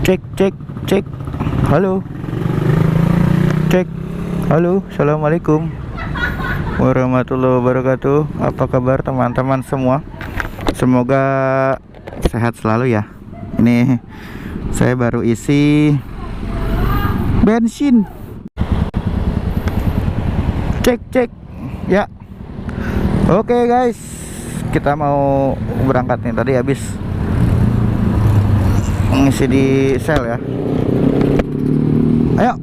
Cek, cek, cek. Halo. Cek. Halo. Assalamualaikum warahmatullahi wabarakatuh. Apa kabar teman-teman semua? Semoga sehat selalu ya. Ini saya baru isi bensin. Cek, cek. Ya. Oke guys, kita mau berangkat nih. Tadi habis ngisi di sel ya. Ayo.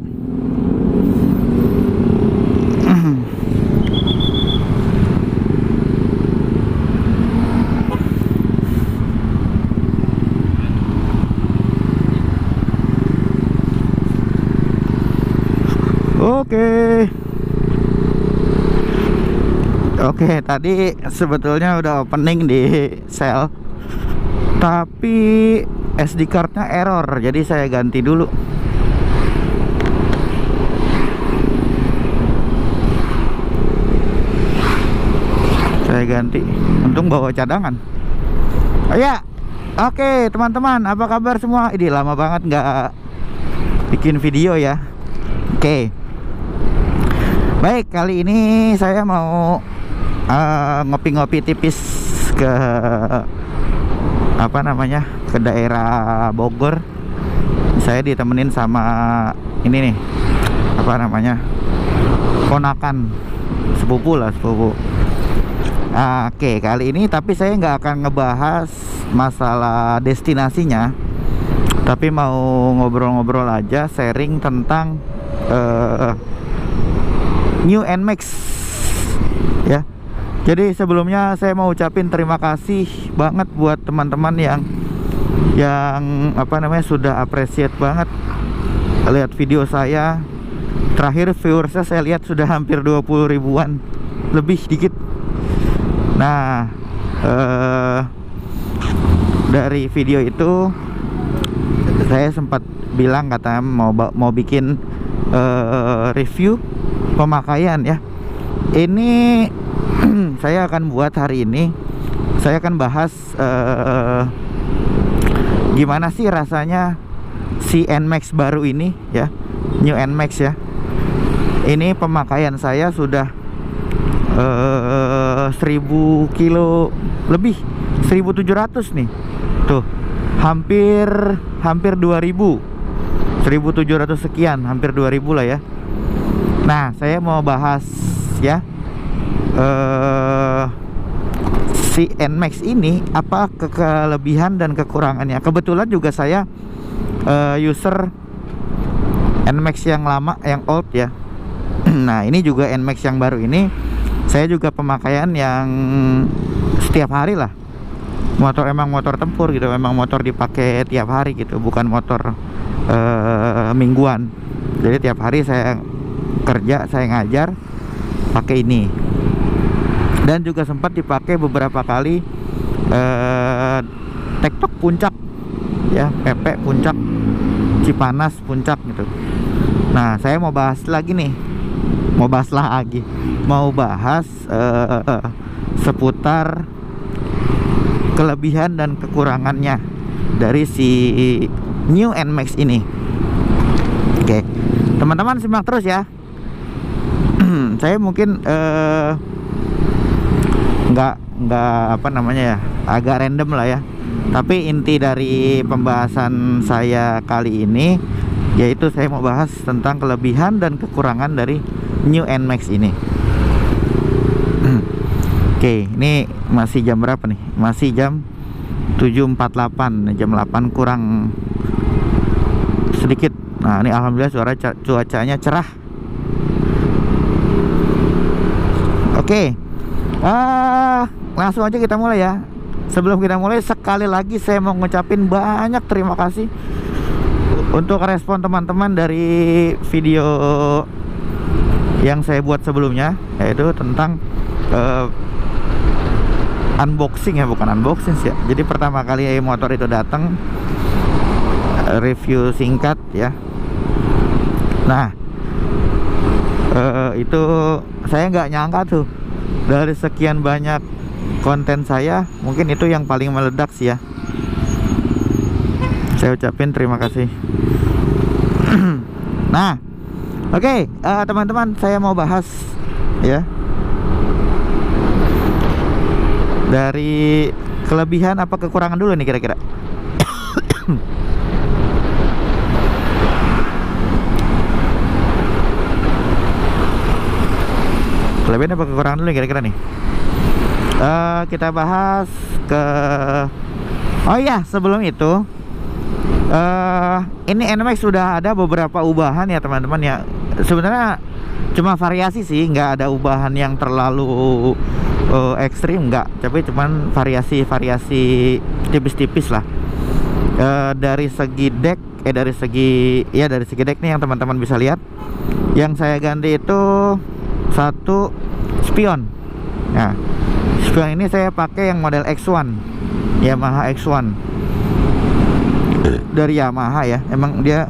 Oke, tadi sebetulnya udah opening di sel, tapi SD cardnya error, jadi saya ganti dulu. Saya ganti, untung bawa cadangan. Oh ya, oke teman-teman, apa kabar semua? Ini lama banget nggak bikin video ya. Oke, baik, kali ini saya mau ngopi-ngopi tipis ke ke daerah Bogor. Saya ditemenin sama ini nih, ponakan, sepupu. Oke, kali ini tapi saya nggak akan ngebahas masalah destinasinya, tapi mau ngobrol-ngobrol aja, sharing tentang New NMAX ya. Jadi sebelumnya saya mau ucapin terima kasih banget buat teman-teman yang sudah appreciate banget lihat video saya. Terakhir viewersnya saya lihat sudah hampir 20 ribuan, lebih dikit. Nah, dari video itu saya sempat bilang katanya mau bikin review pemakaian ya. Ini saya akan buat hari ini. Saya akan bahas gimana sih rasanya si NMAX baru ini ya, New NMAX ya. Ini pemakaian saya sudah 1000 kilo lebih, 1700 nih. Tuh, hampir 2000, 1700 sekian, hampir 2000 lah ya. Nah, saya mau bahas ya, si NMAX ini apa kelebihan dan kekurangannya. Kebetulan juga saya user NMAX yang lama, yang old ya. Nah, ini juga NMAX yang baru ini saya juga pemakaian yang setiap hari lah. Emang motor tempur gitu, memang motor dipakai tiap hari gitu, bukan motor mingguan. Jadi tiap hari saya kerja, saya ngajar pakai ini. Dan juga sempat dipakai beberapa kali TikTok Puncak ya, PP Puncak, Cipanas Puncak gitu. Nah, saya mau bahas seputar kelebihan dan kekurangannya dari si New NMAX ini. Oke, teman-teman simak terus ya. Saya mungkin agak random lah ya, tapi inti dari pembahasan saya kali ini yaitu saya mau bahas tentang kelebihan dan kekurangan dari New NMAX ini. Oke, ini masih jam berapa nih? Masih jam 7.48, jam 8 kurang sedikit. Nah, ini alhamdulillah cuacanya cerah. Oke, langsung aja kita mulai ya. Sebelum kita mulai, sekali lagi saya mau ngucapin banyak terima kasih untuk respon teman-teman dari video yang saya buat sebelumnya, yaitu tentang unboxing ya, bukan unboxing sih ya. Jadi pertama kali motor itu datang, review singkat ya. Nah, itu saya nggak nyangka tuh, dari sekian banyak konten saya mungkin itu yang paling meledak sih ya. saya ucapin terima kasih. Nah, oke, teman-teman, saya mau bahas ya dari kelebihan apa kekurangan dulu nih kira-kira. Kelebihan apa kekurangan dulu nih kira-kira nih. Kita bahas ke, oh iya, sebelum itu ini NMAX sudah ada beberapa ubahan ya teman-teman ya. Sebenarnya cuma variasi sih, nggak ada ubahan yang terlalu ekstrim, nggak, tapi cuman variasi-variasi tipis-tipis lah. Dari segi deck, dari segi deck nih yang teman-teman bisa lihat, yang saya ganti itu satu spion. Nah, spion ini saya pakai yang model X1, Yamaha X1 dari Yamaha ya. Emang dia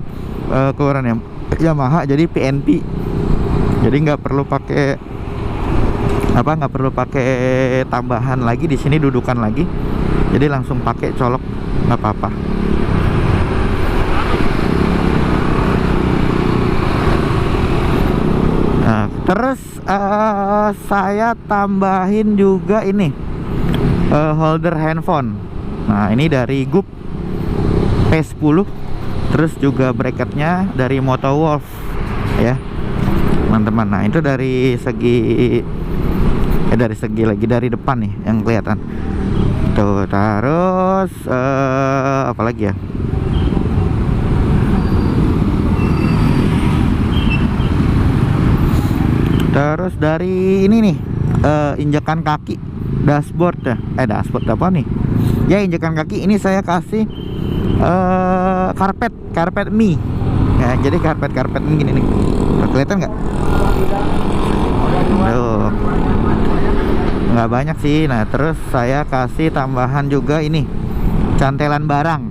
keluaran Yamaha, jadi PNP, jadi nggak perlu pakai tambahan lagi di sini, dudukan lagi, jadi langsung pakai colok, nggak apa-apa. Nah, terus saya tambahin juga ini holder handphone. Nah, ini dari GUP P10. Terus juga bracketnya dari Motowolf ya teman-teman. Nah, itu dari segi lagi dari depan nih yang kelihatan tuh. Terus apa lagi ya, terus dari ini nih injekan kaki dashboard ya. Dashboard apa nih ya, injekan kaki ini saya kasih karpet mie ya. Jadi karpet mie gini nih, kelihatan nggak? Tuh, nggak banyak sih. Nah, terus saya kasih tambahan juga ini cantelan barang,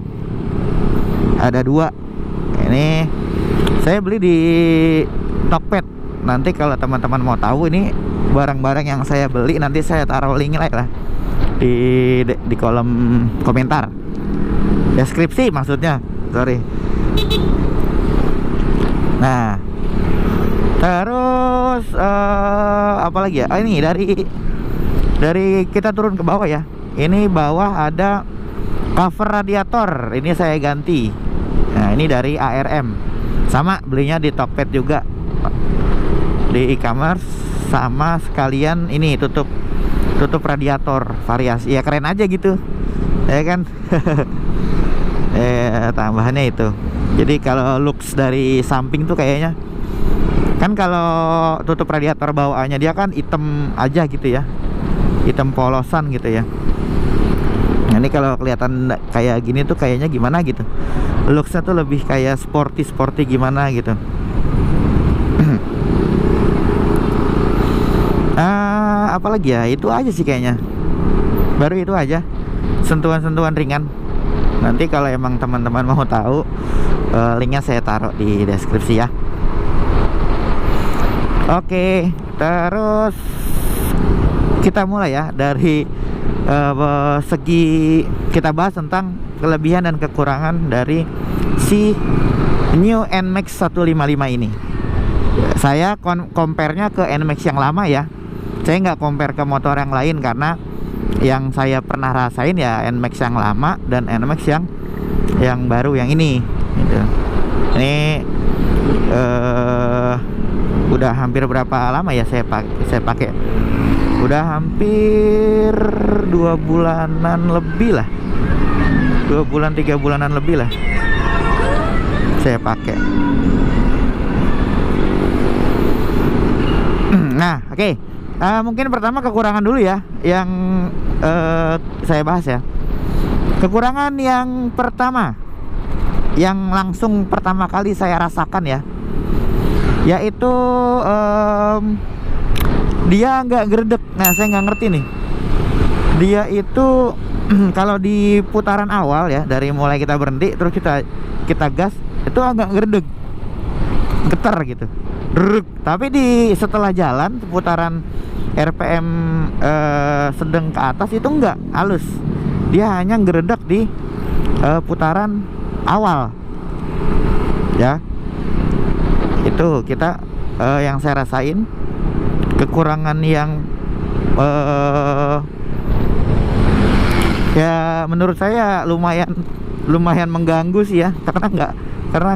ada 2. Ini saya beli di Tokped. Nanti kalau teman-teman mau tahu ini barang-barang yang saya beli, nanti saya taruh linknya lah di kolom komentar, deskripsi maksudnya, sorry. Nah, terus apa lagi ya? Ini dari kita turun ke bawah ya. Ini bawah ada cover radiator, ini saya ganti. Nah, ini dari ARM, sama belinya di Tokped juga, di e-commerce. Sama sekalian ini tutup radiator variasi ya, keren aja gitu ya kan. Tambahannya itu, jadi kalau looks dari samping tuh kayaknya kan, kalau tutup radiator bawaannya dia kan hitam aja gitu ya, hitam polosan gitu ya. Nah, ini kalau kelihatan kayak gini tuh kayaknya gimana gitu, looksnya tuh lebih kayak sporty gimana gitu. Apalagi ya, itu aja sih kayaknya, baru itu aja, sentuhan-sentuhan ringan. Nanti kalau emang teman-teman mau tahu, linknya saya taruh di deskripsi ya. Oke, terus kita mulai ya dari segi, kita bahas tentang kelebihan dan kekurangan dari si New NMAX 155 ini. Saya compare-nya ke NMAX yang lama ya. Saya nggak compare ke motor yang lain, karena yang saya pernah rasain ya NMAX yang lama dan NMAX yang baru, yang ini gitu. Ini udah hampir berapa lama ya saya pakai? Udah hampir 2 bulanan lebih lah, 2 bulan 3 bulanan lebih lah saya pakai. Nah, oke. Mungkin pertama kekurangan dulu ya, yang saya bahas ya. Kekurangan yang pertama, yang langsung pertama kali saya rasakan ya, yaitu dia nggak geredek. Nah, saya nggak ngerti nih, dia itu kalau di putaran awal ya, dari mulai kita berhenti terus kita gas, itu agak geredek, getar gitu. Tapi setelah jalan putaran RPM sedang ke atas itu enggak halus, dia hanya geredak di putaran awal ya. Itu kita yang saya rasain kekurangan yang ya menurut saya lumayan mengganggu sih ya, karena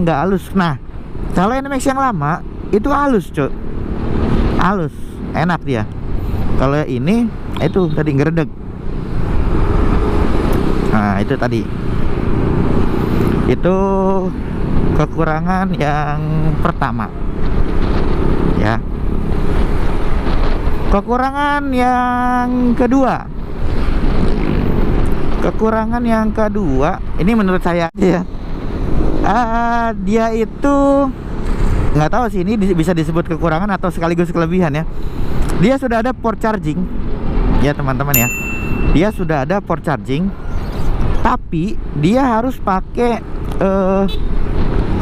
nggak halus. Nah, kalau NMAX yang lama itu halus, Cuk. Halus, enak dia. Kalau ini itu tadi ngeredeg. Nah, itu tadi. Itu kekurangan yang pertama. Ya. Kekurangan yang kedua. Kekurangan yang kedua, ini menurut saya ya. Dia itu nggak tahu sih ini bisa disebut kekurangan atau sekaligus kelebihan ya. Dia sudah ada port charging ya teman-teman ya. Dia sudah ada port charging, tapi dia harus pakai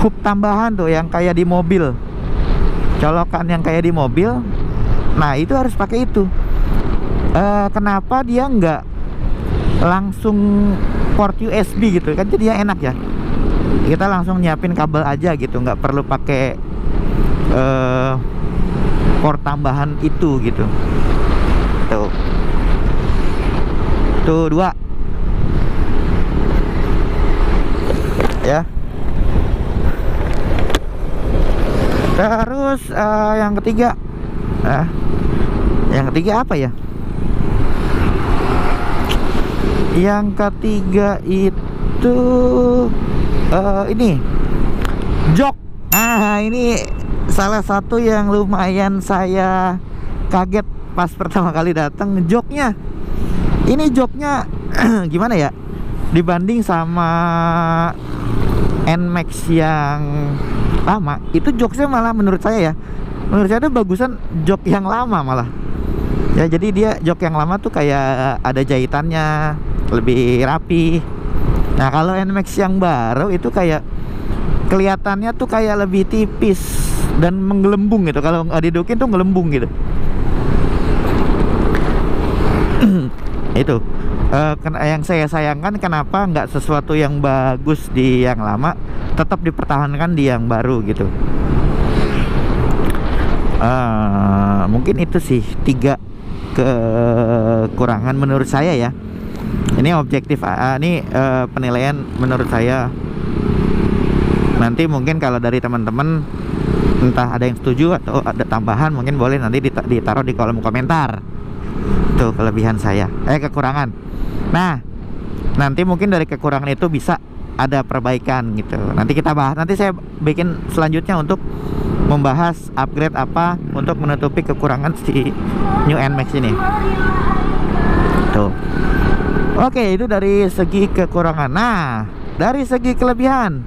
hub tambahan tuh yang kayak di mobil, colokan yang kayak di mobil. Nah itu harus pakai itu. Kenapa dia nggak langsung port USB gitu kan, jadi enak ya. Kita langsung nyiapin kabel aja gitu, nggak perlu pakai port tambahan itu gitu. Tuh 2 ya. Terus yang ketiga, yang ketiga apa ya? Yang ketiga itu ini jok. Nah ini salah satu yang lumayan saya kaget pas pertama kali datang, joknya. Ini joknya gimana ya, dibanding sama NMAX yang lama, itu joknya malah menurut saya itu bagusan jok yang lama malah ya. Jadi dia jok yang lama tuh kayak ada jahitannya, lebih rapi. Nah kalau NMAX yang baru itu kayak kelihatannya tuh kayak lebih tipis dan menggelembung gitu. Kalau nggak didudukin tuh ngelembung gitu. Itu yang saya sayangkan, kenapa nggak sesuatu yang bagus di yang lama tetap dipertahankan di yang baru gitu. Mungkin itu sih 3 kekurangan menurut saya ya. Ini objektif, ini penilaian menurut saya. Nanti mungkin kalau dari teman-teman entah ada yang setuju atau ada tambahan, mungkin boleh nanti ditaruh di kolom komentar. Tuh kelebihan saya, kekurangan. Nah, nanti mungkin dari kekurangan itu bisa ada perbaikan gitu. Nanti kita bahas, nanti saya bikin selanjutnya untuk membahas upgrade apa untuk menutupi kekurangan si New NMAX ini. Tuh. Oke, itu dari segi kekurangan. Nah, dari segi kelebihan,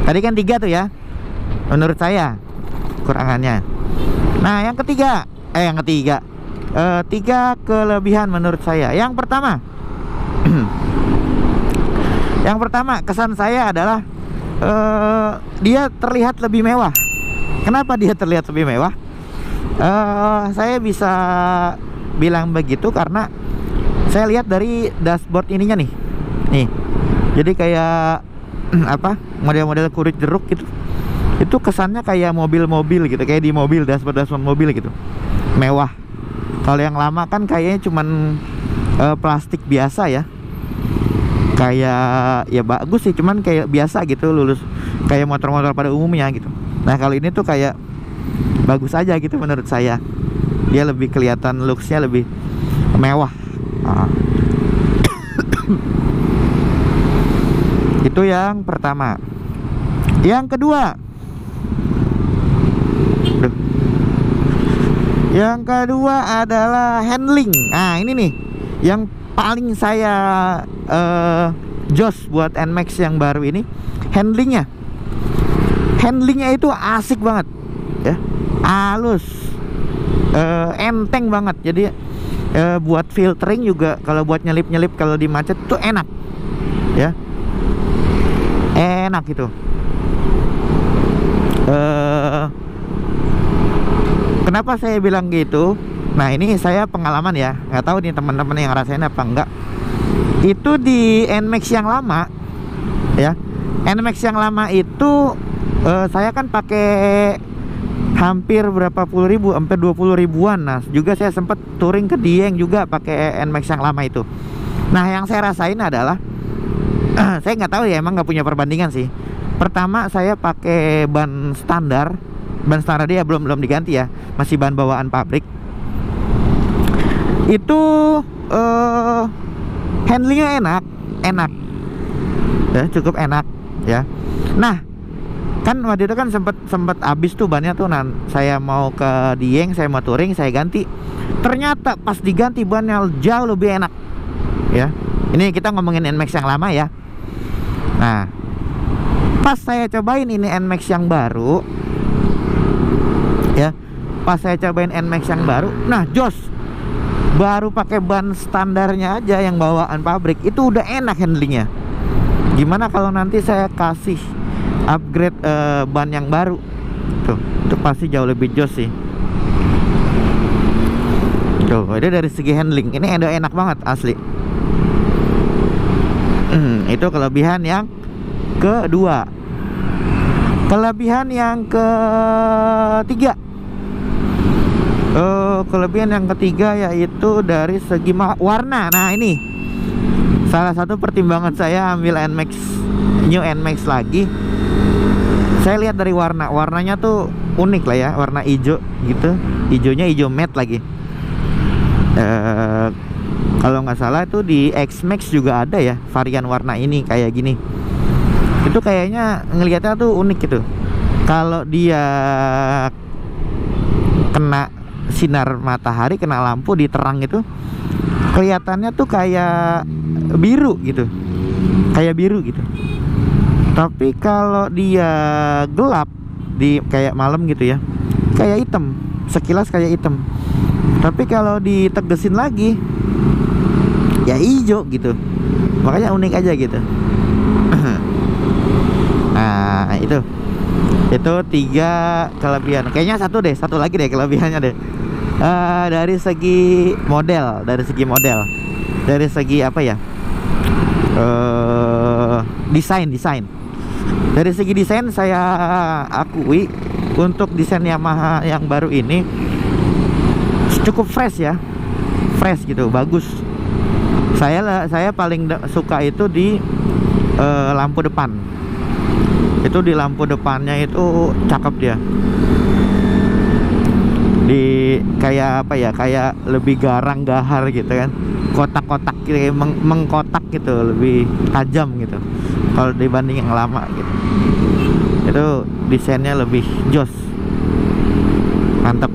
tadi kan 3 tuh ya menurut saya kekurangannya. Nah yang ketiga, 3 kelebihan menurut saya. Yang pertama yang pertama kesan saya adalah dia terlihat lebih mewah. Kenapa dia terlihat lebih mewah? Saya bisa bilang begitu karena saya lihat dari dashboard ininya nih. Jadi kayak apa, model-model kurit jeruk gitu. Itu kesannya kayak mobil-mobil gitu, kayak di mobil, dashboard mobil gitu, mewah. Kalau yang lama kan kayaknya cuman plastik biasa ya. Kayak ya bagus sih, cuman kayak biasa gitu, lulus kayak motor-motor pada umumnya gitu. Nah kalau ini tuh kayak bagus aja gitu menurut saya. Dia lebih kelihatan, looksnya lebih mewah. Itu yang pertama. Yang kedua, yang kedua adalah handling. Nah ini nih yang paling saya jos buat NMAX yang baru ini. Handlingnya itu asik banget ya, halus, enteng banget. Jadi buat filtering juga, kalau buat nyelip-nyelip kalau di macet tuh enak ya, enak gitu. Kenapa saya bilang gitu? Nah ini saya pengalaman ya, nggak tahu nih teman-teman yang ngerasain apa enggak. Itu di NMAX yang lama ya, NMAX yang lama itu saya kan pakai hampir berapa puluh ribu, hampir 20 ribuan. Nah juga saya sempat touring ke Dieng juga pakai NMAX yang lama itu. Nah yang saya rasain adalah saya nggak tahu ya, emang nggak punya perbandingan sih. Pertama saya pakai ban standar dia belum diganti ya, masih ban bawaan pabrik. Itu handlingnya enak ya, cukup enak ya. Nah kan waktu itu kan sempet habis tuh bannya tuh. Nah saya mau ke Dieng, saya mau touring, saya ganti. Ternyata pas diganti bannya jauh lebih enak ya. Ini kita ngomongin NMAX yang lama ya. Nah pas saya cobain ini NMAX yang baru ya, pas saya cobain NMAX yang baru, nah jos, baru pakai ban standarnya aja yang bawaan pabrik itu udah enak handlingnya. Gimana kalau nanti saya kasih upgrade ban yang baru tuh, itu pasti jauh lebih jos sih. Tuh, itu dari segi handling ini udah enak banget asli. Itu kelebihan yang kedua. Kelebihan yang ketiga, kelebihan yang ketiga yaitu dari segi warna. Nah ini salah satu pertimbangan saya ambil NMAX, new NMAX lagi. Saya lihat dari warnanya tuh unik lah ya, warna hijau gitu, hijaunya hijau matte lagi. Kalau nggak salah itu di X-Max juga ada ya varian warna ini kayak gini. Itu kayaknya ngelihatnya tuh unik gitu. Kalau dia kena sinar matahari, kena lampu di terang itu, kelihatannya tuh kayak biru gitu, kayak biru gitu. Tapi kalau dia gelap di kayak malam gitu ya, kayak hitam, sekilas kayak hitam. Tapi kalau ditegesin lagi ya hijau gitu. Makanya unik aja gitu. Nah itu 3 kelebihan. Kayaknya satu lagi deh kelebihannya deh. Dari segi model, dari segi apa ya, desain. Dari segi desain saya akui untuk desain Yamaha yang baru ini cukup fresh ya, fresh gitu, bagus. Saya paling suka itu di lampu depan. Itu di lampu depannya itu cakep dia. Di kayak apa ya, kayak lebih garang-gahar gitu kan, kotak-kotak gitu, mengkotak gitu, lebih tajam gitu kalau dibanding yang lama gitu. Itu desainnya lebih jos, mantep.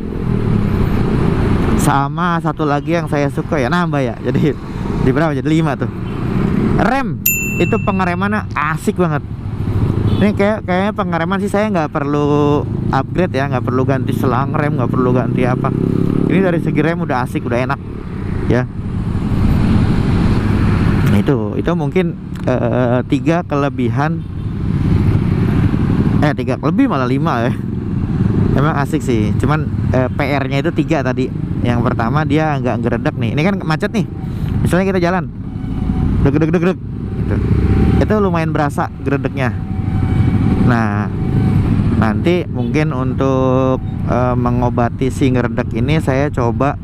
Sama satu lagi yang saya suka ya, nambah ya, jadi di berapa, jadi 5 tuh. Rem, itu pengeremannya asik banget. Ini kayaknya pengereman sih saya nggak perlu upgrade ya, nggak perlu ganti selang rem, nggak perlu ganti apa. Ini dari segi rem udah asik, udah enak ya. Nah, itu mungkin 3 kelebihan, 3 lebih malah 5 ya. Emang asik sih, cuman PR-nya itu 3 tadi. Yang pertama dia nggak geredek nih. Ini kan macet nih. Misalnya kita jalan, deg gitu. Itu lumayan berasa geredeknya. Nah, nanti mungkin untuk mengobati si ngeredek ini saya coba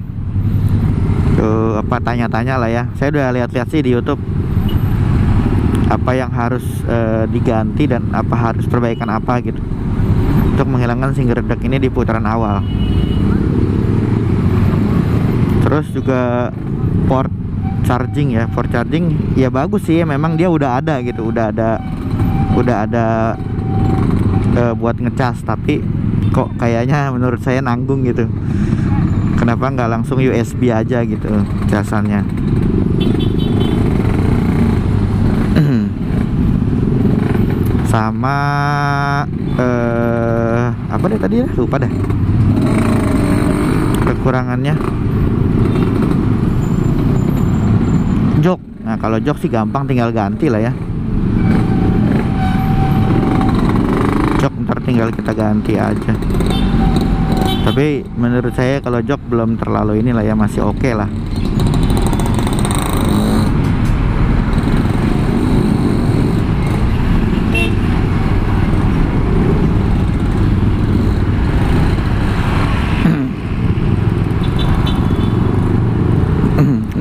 tanya-tanya lah ya. Saya udah lihat-lihat sih di YouTube apa yang harus diganti dan apa harus perbaikan apa gitu untuk menghilangkan si ngeredek ini di putaran awal. Terus juga port charging ya bagus sih, memang dia udah ada gitu, udah ada buat ngecas, tapi kok kayaknya menurut saya nanggung gitu. Kenapa nggak langsung USB aja gitu casannya. Sama apa deh tadi ya, lupa dah kekurangannya. Jok, nah kalau jok sih gampang, tinggal ganti lah ya. Jok ntar tinggal kita ganti aja. Tapi menurut saya kalau jok belum terlalu inilah ya, masih oke lah.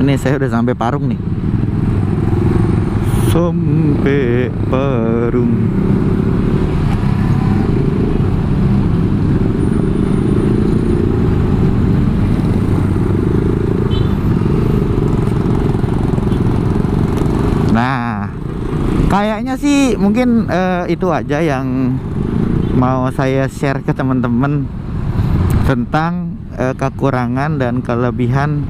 Ini saya udah sampai Parung nih. Sampai Parung. Nah, kayaknya sih mungkin itu aja yang mau saya share ke teman-teman tentang kekurangan dan kelebihan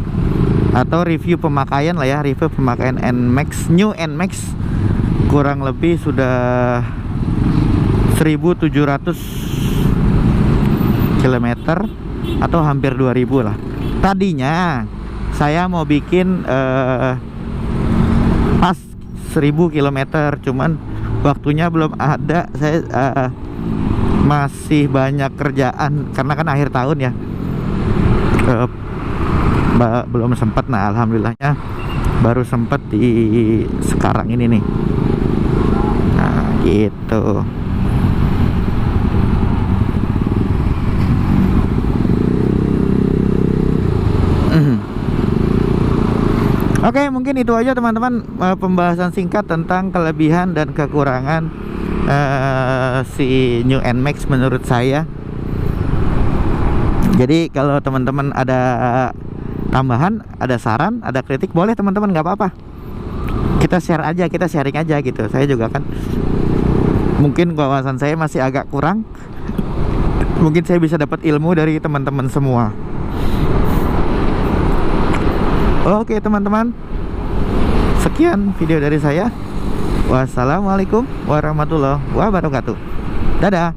atau review pemakaian lah ya, review pemakaian NMAX, New NMAX. Kurang lebih sudah 1700 km atau hampir 2000 lah. Tadinya saya mau bikin pas 1000 km, cuman waktunya belum ada. Saya masih banyak kerjaan karena kan akhir tahun ya, belum sempat. Nah, alhamdulillahnya baru sempat di sekarang ini nih. Nah, gitu. Oke, mungkin itu aja teman-teman, pembahasan singkat tentang kelebihan dan kekurangan si New NMAX menurut saya. Jadi kalau teman-teman ada tambahan, ada saran, ada kritik, boleh teman-teman, nggak apa-apa. Kita share aja, kita sharing aja gitu. Saya juga kan mungkin wawasan saya masih agak kurang. Mungkin saya bisa dapat ilmu dari teman-teman semua. Oke teman-teman, sekian video dari saya. Wassalamualaikum warahmatullahi wabarakatuh. Dadah.